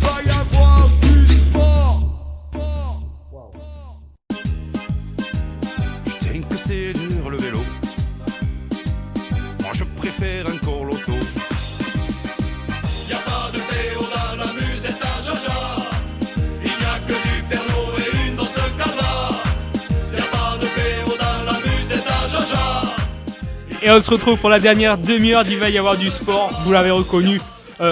va y avoir du sport. Putain que c'est dur le vélo. Moi je préfère encore l'auto. Y a pas de Théo dans la musette à Jaja. Il n'y a que du Pernod et une danse de calva. Y a pas de Théo dans la musette à Jaja. Et on se retrouve pour la dernière demi-heure d'Il va y avoir du sport. Vous l'avez reconnu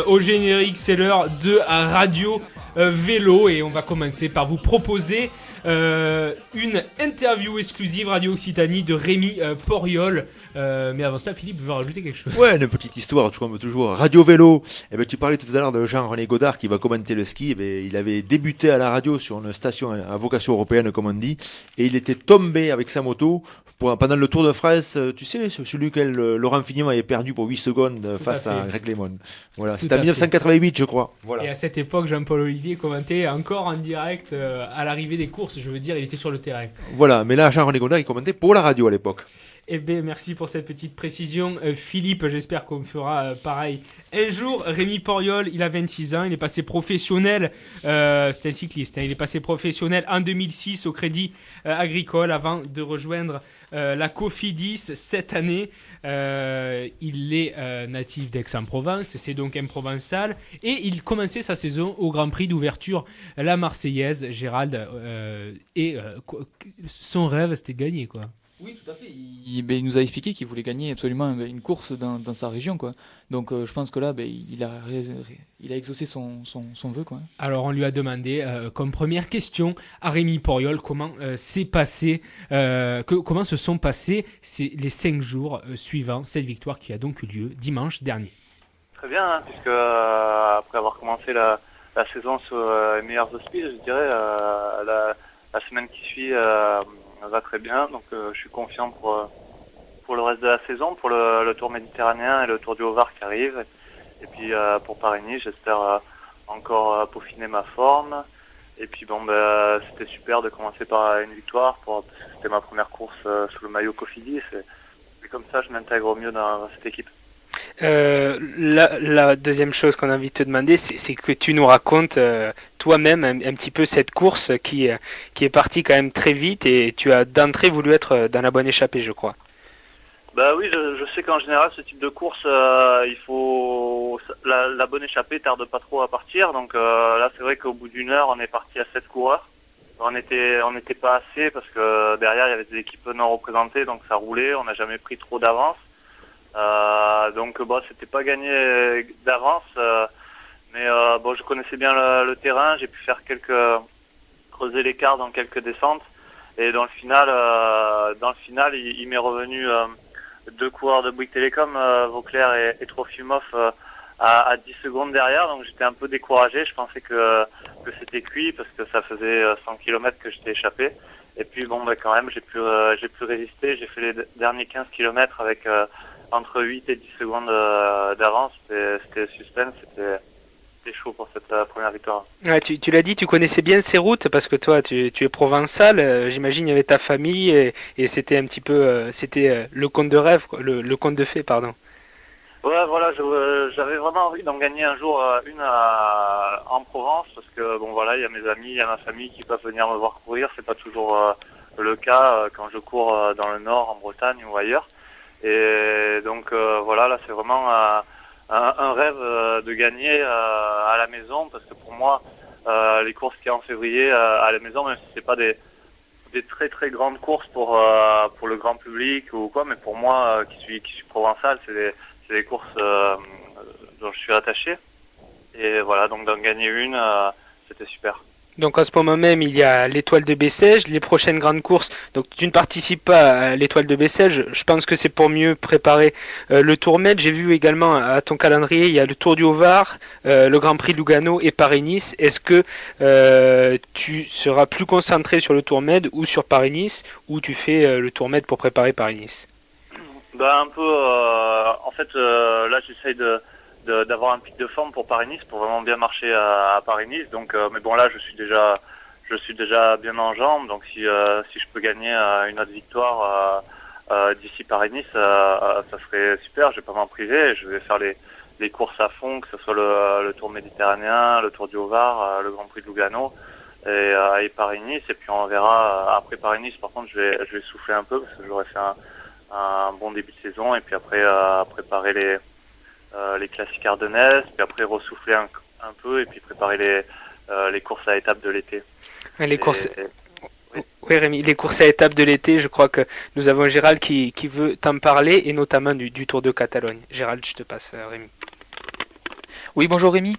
au générique, c'est l'heure de Radio Vélo. Et on va commencer par vous proposer une interview exclusive Radio Occitanie de Rémi Poriol. Mais avant cela, Philippe veut rajouter quelque chose. Ouais, une petite histoire, comme toujours. Radio Vélo. Eh ben, tu parlais tout à l'heure de Jean-René Godard qui va commenter le ski. Eh ben, il avait débuté à la radio sur une station à vocation européenne, comme on dit, et il était tombé avec sa moto pendant le Tour de France. Tu sais, celui que Laurent Fignon avait perdu pour 8 secondes face à Greg LeMond. Voilà, c'était en 1988, je crois. Voilà. Et à cette époque, Jean-Paul Olivier commentait encore en direct à l'arrivée des courses. Je veux dire, il était sur le terrain. Voilà, mais là, Jean-René Godard, il commentait pour la radio à l'époque. Eh bien, merci pour cette petite précision. Philippe, j'espère qu'on fera pareil un jour. Rémi Poriol, il a 26 ans, il est passé professionnel, c'est un cycliste, hein, il est passé professionnel en 2006 au Crédit Agricole avant de rejoindre la Cofidis cette année. Il est natif d'Aix-en-Provence, c'est donc un provençal, et il commençait sa saison au Grand Prix d'ouverture, la Marseillaise, Gérald, et son rêve, c'était de gagner, quoi. Oui, tout à fait. Il nous a expliqué qu'il voulait gagner absolument une course dans sa région, quoi. Donc je pense que là, il a exaucé son vœu, quoi. Alors on lui a demandé, comme première question, à Rémi Poriol, comment comment se sont passés les 5 jours suivants cette victoire qui a donc eu lieu dimanche dernier. Très bien, hein, puisque après avoir commencé la saison sur les meilleurs auspices, je dirais, la semaine qui suit va très bien, donc je suis confiant pour le reste de la saison, pour le Tour méditerranéen et le Tour du Haut-Var qui arrive, et puis pour Paris-Nice, j'espère encore peaufiner ma forme, et puis c'était super de commencer par une victoire, parce que c'était ma première course sous le maillot Cofidis, et comme ça je m'intègre au mieux dans cette équipe. La deuxième chose qu'on a envie de te demander, c'est que tu nous racontes toi-même un petit peu cette course qui est partie quand même très vite, et tu as d'entrée voulu être dans la bonne échappée, je crois. Bah oui, je sais qu'en général ce type de course, il faut la bonne échappée tarde pas trop à partir, donc là c'est vrai qu'au bout d'une heure on est parti à 7 coureurs. On n'était pas assez parce que derrière il y avait des équipes non représentées, donc ça roulait, on n'a jamais pris trop d'avance. Donc c'était pas gagné d'avance, mais je connaissais bien le terrain, j'ai pu faire creuser l'écart dans quelques descentes, et dans le final il m'est revenu 2 coureurs de Bouygues Télécom, Vauclair et Trofimov, à 10 secondes derrière, donc j'étais un peu découragé, je pensais que c'était cuit parce que ça faisait 100 km que j'étais échappé, et puis quand même j'ai pu résister, j'ai fait les derniers 15 km avec entre 8 et 10 secondes d'avance. C'était suspense, c'était chaud pour cette première victoire. Ouais, tu l'as dit, tu connaissais bien ces routes parce que toi tu es provençal, j'imagine il y avait ta famille, et c'était un petit peu le conte de rêve, quoi, le conte de fées, pardon. Ouais, voilà, j'avais vraiment envie d'en gagner un jour en Provence, parce que il y a mes amis, il y a ma famille qui peuvent venir me voir courir, c'est pas toujours le cas quand je cours dans le Nord, en Bretagne ou ailleurs. Et donc là c'est vraiment un rêve de gagner à la maison, parce que pour moi les courses qu'il y a en février à la maison, même si c'est pas des très très grandes courses pour le grand public ou quoi, mais pour moi qui suis provençal, c'est des courses dont je suis attaché, et voilà, donc d'en gagner une, c'était super. Donc en ce moment même, il y a l'Étoile de Bessèges, les prochaines grandes courses. Donc tu ne participes pas à l'Étoile de Bessèges. Je pense que c'est pour mieux préparer le Tour Med. J'ai vu également à ton calendrier, il y a le Tour du Haut-Var, le Grand Prix Lugano et Paris-Nice. Est-ce que tu seras plus concentré sur le Tour Med ou sur Paris-Nice, ou tu fais le Tour Med pour préparer Paris-Nice? Un peu. En fait, là j'essaye d'avoir un pic de forme pour Paris-Nice, pour vraiment bien marcher à Paris-Nice. Donc, mais là, je suis déjà bien en jambes. Donc, si je peux gagner une autre victoire d'ici Paris-Nice, ça serait super. Je vais pas m'en priver. Je vais faire les des courses à fond, que ce soit le Tour méditerranéen, le Tour du Haut-Var, le Grand Prix de Lugano et Paris-Nice. Et puis on verra après Paris-Nice. Par contre, je vais souffler un peu parce que j'aurais fait un bon début de saison et puis après préparer les classiques ardennaises, puis après ressouffler un peu et puis préparer les courses à étapes de l'été. Les courses. Oui Rémi, les courses à étapes de l'été, je crois que nous avons Gérald qui veut t'en parler et notamment du Tour de Catalogne. Gérald, je te passe Rémi. Oui, bonjour Rémi.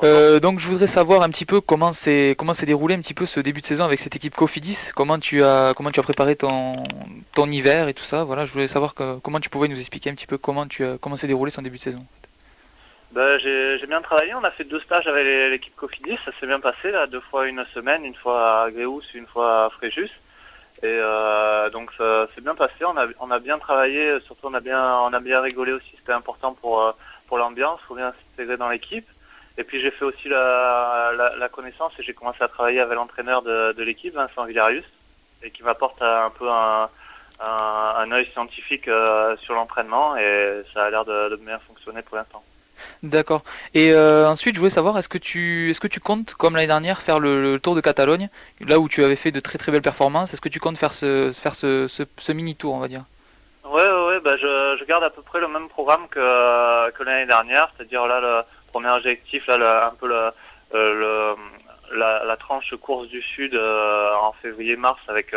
Donc je voudrais savoir un petit peu comment s'est déroulé un petit peu ce début de saison avec cette équipe Cofidis. Comment tu as préparé ton hiver et tout ça. Voilà, je voulais savoir comment tu pouvais nous expliquer un petit peu comment s'est déroulé son début de saison. J'ai bien travaillé, on a fait 2 stages avec l'équipe Cofidis, ça s'est bien passé là, 2 fois une semaine, une fois à Gréoux, une fois à Fréjus. Et donc ça s'est bien passé, on a bien travaillé, surtout on a bien rigolé aussi, c'était important pour l'ambiance, faut bien s'intégrer dans l'équipe. Et puis j'ai fait aussi la connaissance et j'ai commencé à travailler avec l'entraîneur de l'équipe, Vincent Villarius, et qui m'apporte un peu un œil scientifique sur l'entraînement et ça a l'air de bien fonctionner pour l'instant. D'accord. Et ensuite, je voulais savoir, est-ce que tu comptes, comme l'année dernière, faire le Tour de Catalogne, là où tu avais fait de très très belles performances. Est-ce que tu comptes faire ce mini tour, on va dire? Ouais, je garde à peu près le même programme que l'année dernière, c'est-à-dire là le premier objectif, là un peu la tranche course du Sud en février-mars avec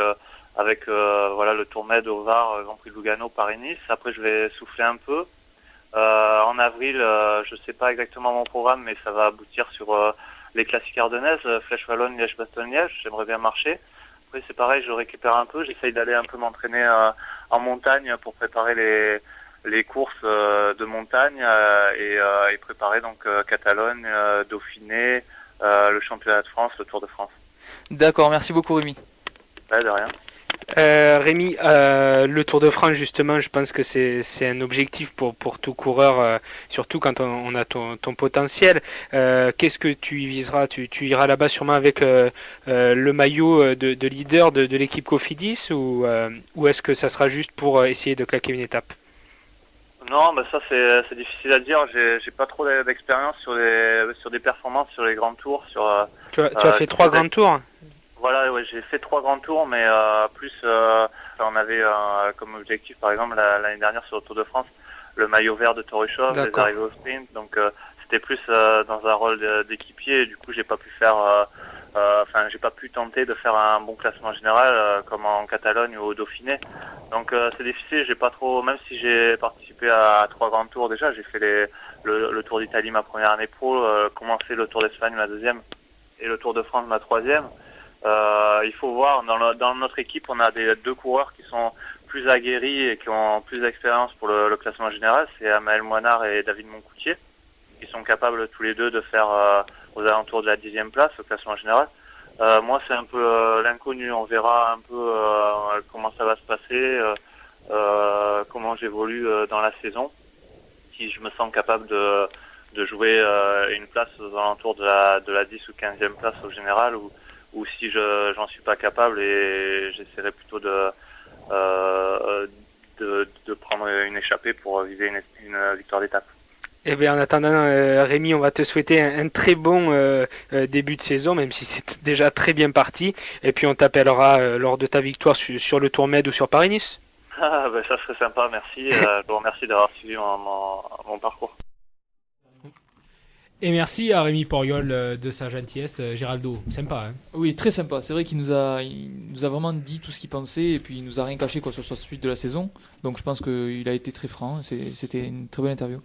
voilà le Tour Med au Var, Grand Prix de Lugano, Paris-Nice. Après, je vais souffler un peu. En avril, je sais pas exactement mon programme, mais ça va aboutir sur les classiques ardennaises, Flèche Wallonne, Liège-Bastogne-Liège. J'aimerais bien marcher. Après, c'est pareil, je récupère un peu. J'essaye d'aller un peu m'entraîner en montagne pour préparer les courses de montagne et préparer donc Catalogne, Dauphiné, le championnat de France, le Tour de France. D'accord, merci beaucoup Rémi. Ouais, de rien. Rémi, le Tour de France justement, je pense que c'est un objectif pour tout coureur, surtout quand on a ton potentiel. Qu'est-ce que tu y viseras? Tu iras là-bas sûrement avec le maillot de leader de l'équipe Cofidis ou est-ce que ça sera juste pour essayer de claquer une étape? Non, ça c'est difficile à dire. J'ai pas trop d'expérience sur des performances sur les grands tours. Tu as fait 3 grands tours? Voilà, ouais, j'ai fait 3 grands tours, mais plus on avait comme objectif, par exemple l'année dernière sur le Tour de France, le maillot vert de Torrechov, les arrivées au sprint. Donc c'était plus dans un rôle d'équipier. Et du coup, j'ai pas pu j'ai pas pu tenter de faire un bon classement général comme en Catalogne ou au Dauphiné. Donc c'est difficile. J'ai pas trop, même si j'ai participé à 3 grands tours déjà, j'ai fait le Tour d'Italie ma première année pro, commencé le Tour d'Espagne ma deuxième et le Tour de France ma troisième. Il faut voir, dans notre équipe, on a 2 coureurs qui sont plus aguerris et qui ont plus d'expérience pour le classement général. C'est Amael Moinard et David Moncoutier, qui sont capables tous les deux de faire aux alentours de la 10e place au classement général. Moi, c'est un peu l'inconnu. On verra un peu comment ça va se passer, comment j'évolue dans la saison. Si je me sens capable de jouer une place aux alentours de la 10 ou 15e place au général, ou si j'en suis pas capable, et j'essaierai plutôt de prendre une échappée pour viser une victoire d'étape. Eh bien, en attendant, Rémi, on va te souhaiter un très bon début de saison, même si c'est déjà très bien parti. Et puis, on t'appellera lors de ta victoire sur le Tour Med ou sur Paris-Nice. Ça serait sympa, merci. Je vous remercie d'avoir suivi mon parcours. Et merci à Rémi Poriol de sa gentillesse. Géraldo, sympa. Hein. Oui, très sympa. C'est vrai qu'il nous a vraiment dit tout ce qu'il pensait et puis il nous a rien caché sur sa suite de la saison. Donc je pense qu'il a été très franc. C'était une très bonne interview.